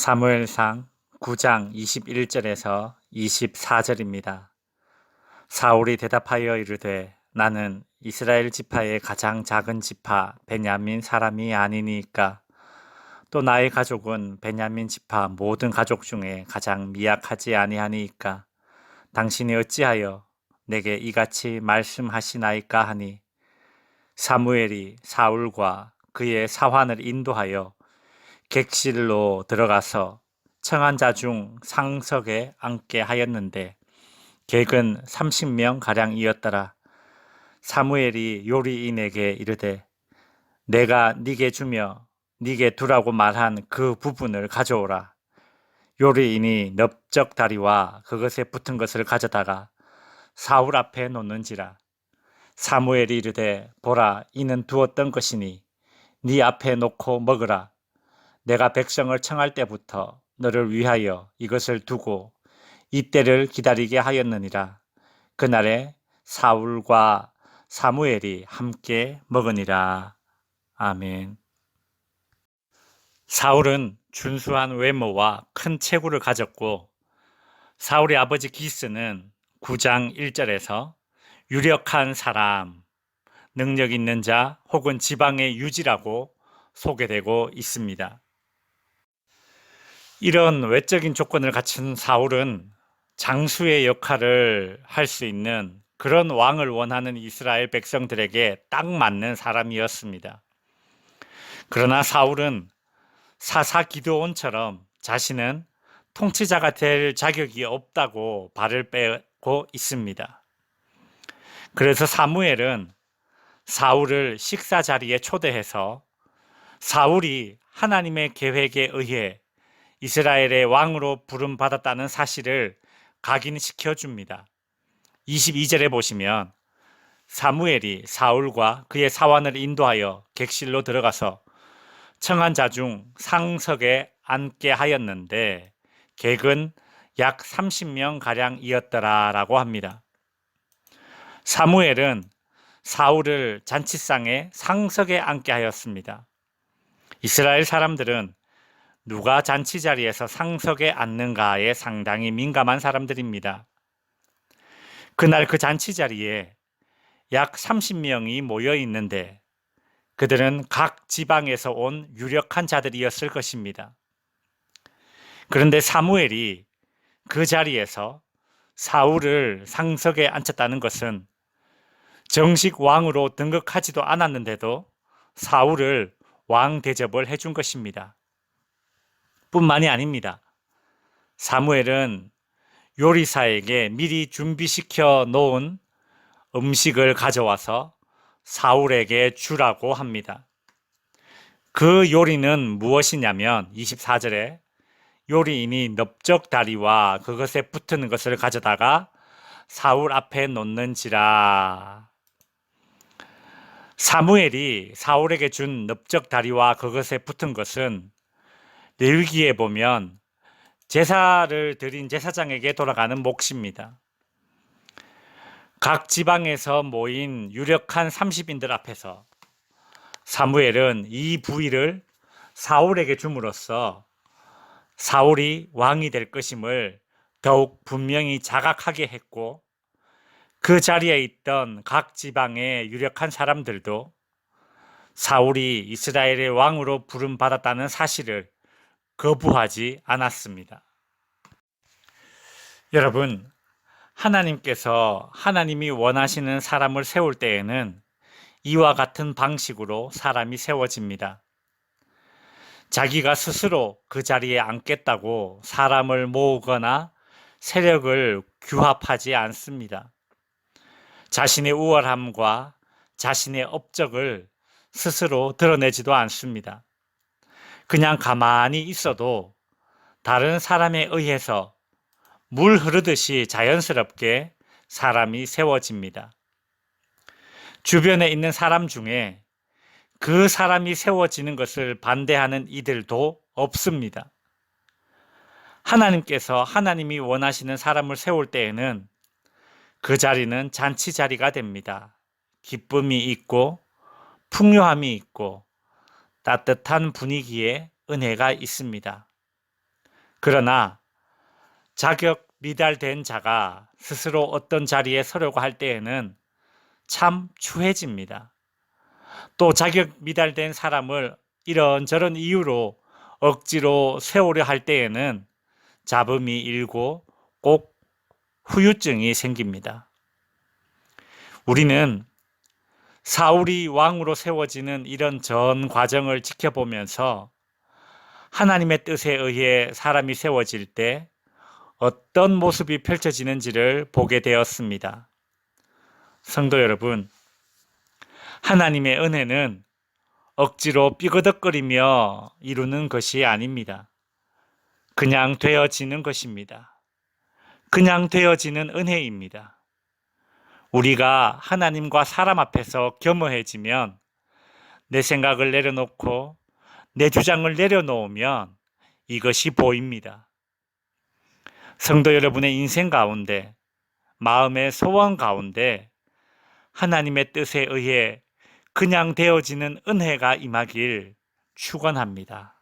사무엘상 9장 21절에서 24절입니다. 사울이 대답하여 이르되 나는 이스라엘 지파의 가장 작은 지파 베냐민 사람이 아니니까 또 나의 가족은 베냐민 지파 모든 가족 중에 가장 미약하지 아니하니까 당신이 어찌하여 내게 이같이 말씀하시나이까 하니 사무엘이 사울과 그의 사환을 인도하여 객실로 들어가서 청한 자 중 상석에 앉게 하였는데 객은 30명 가량이었더라. 사무엘이 요리인에게 이르되 내가 네게 주며 네게 두라고 말한 그 부분을 가져오라. 요리인이 넓적 다리와 그것에 붙은 것을 가져다가 사울 앞에 놓는지라. 사무엘이 이르되 보라, 이는 두었던 것이니 네 앞에 놓고 먹으라. 내가 백성을 청할 때부터 너를 위하여 이것을 두고 이때를 기다리게 하였느니라. 그날에 사울과 사무엘이 함께 먹으니라. 아멘. 사울은 준수한 외모와 큰 체구를 가졌고 사울의 아버지 기스는 9장 1절에서 유력한 사람, 능력 있는 자 혹은 지방의 유지라고 소개되고 있습니다. 이런 외적인 조건을 갖춘 사울은 장수의 역할을 할 수 있는 그런 왕을 원하는 이스라엘 백성들에게 딱 맞는 사람이었습니다. 그러나 사울은 사사 기드온처럼 자신은 통치자가 될 자격이 없다고 발을 빼고 있습니다. 그래서 사무엘은 사울을 식사 자리에 초대해서 사울이 하나님의 계획에 의해 이스라엘의 왕으로 부름받았다는 사실을 각인시켜 줍니다. 22절에 보시면 사무엘이 사울과 그의 사환을 인도하여 객실로 들어가서 청한 자 중 상석에 앉게 하였는데 객은 약 30명 가량이었더라라고 합니다. 사무엘은 사울을 잔치상의 상석에 앉게 하였습니다. 이스라엘 사람들은 누가 잔치 자리에서 상석에 앉는가에 상당히 민감한 사람들입니다. 그날 그 잔치 자리에 약 30명이 모여 있는데 그들은 각 지방에서 온 유력한 자들이었을 것입니다. 그런데 사무엘이 그 자리에서 사울을 상석에 앉혔다는 것은 정식 왕으로 등극하지도 않았는데도 사울을 왕 대접을 해준 것입니다. 뿐만이 아닙니다. 사무엘은 요리사에게 미리 준비시켜 놓은 음식을 가져와서 사울에게 주라고 합니다. 그 요리는 무엇이냐면 24절에 요리인이 넓적 다리와 그것에 붙는 것을 가져다가 사울 앞에 놓는지라. 사무엘이 사울에게 준 넓적 다리와 그것에 붙은 것은 레위기에 보면 제사를 드린 제사장에게 돌아가는 몫입니다. 각 지방에서 모인 유력한 30인들 앞에서 사무엘은 이 부위를 사울에게 줌으로써 사울이 왕이 될 것임을 더욱 분명히 자각하게 했고 그 자리에 있던 각 지방의 유력한 사람들도 사울이 이스라엘의 왕으로 부름받았다는 사실을 거부하지 않았습니다. 여러분, 하나님께서 하나님이 원하시는 사람을 세울 때에는 이와 같은 방식으로 사람이 세워집니다. 자기가 스스로 그 자리에 앉겠다고 사람을 모으거나 세력을 규합하지 않습니다. 자신의 우월함과 자신의 업적을 스스로 드러내지도 않습니다. 그냥 가만히 있어도 다른 사람에 의해서 물 흐르듯이 자연스럽게 사람이 세워집니다. 주변에 있는 사람 중에 그 사람이 세워지는 것을 반대하는 이들도 없습니다. 하나님께서 하나님이 원하시는 사람을 세울 때에는 그 자리는 잔치 자리가 됩니다. 기쁨이 있고 풍요함이 있고 따뜻한 분위기에 은혜가 있습니다. 그러나 자격 미달된 자가 스스로 어떤 자리에 서려고 할 때에는 참 추해집니다. 또 자격 미달된 사람을 이런저런 이유로 억지로 세우려 할 때에는 잡음이 일고 꼭 후유증이 생깁니다. 우리는 사울이 왕으로 세워지는 이런 전 과정을 지켜보면서 하나님의 뜻에 의해 사람이 세워질 때 어떤 모습이 펼쳐지는지를 보게 되었습니다. 성도 여러분, 하나님의 은혜는 억지로 삐그덕거리며 이루는 것이 아닙니다. 그냥 되어지는 것입니다. 그냥 되어지는 은혜입니다. 우리가 하나님과 사람 앞에서 겸허해지면, 내 생각을 내려놓고 내 주장을 내려놓으면 이것이 보입니다. 성도 여러분의 인생 가운데, 마음의 소원 가운데 하나님의 뜻에 의해 그냥 되어지는 은혜가 임하길 축원합니다.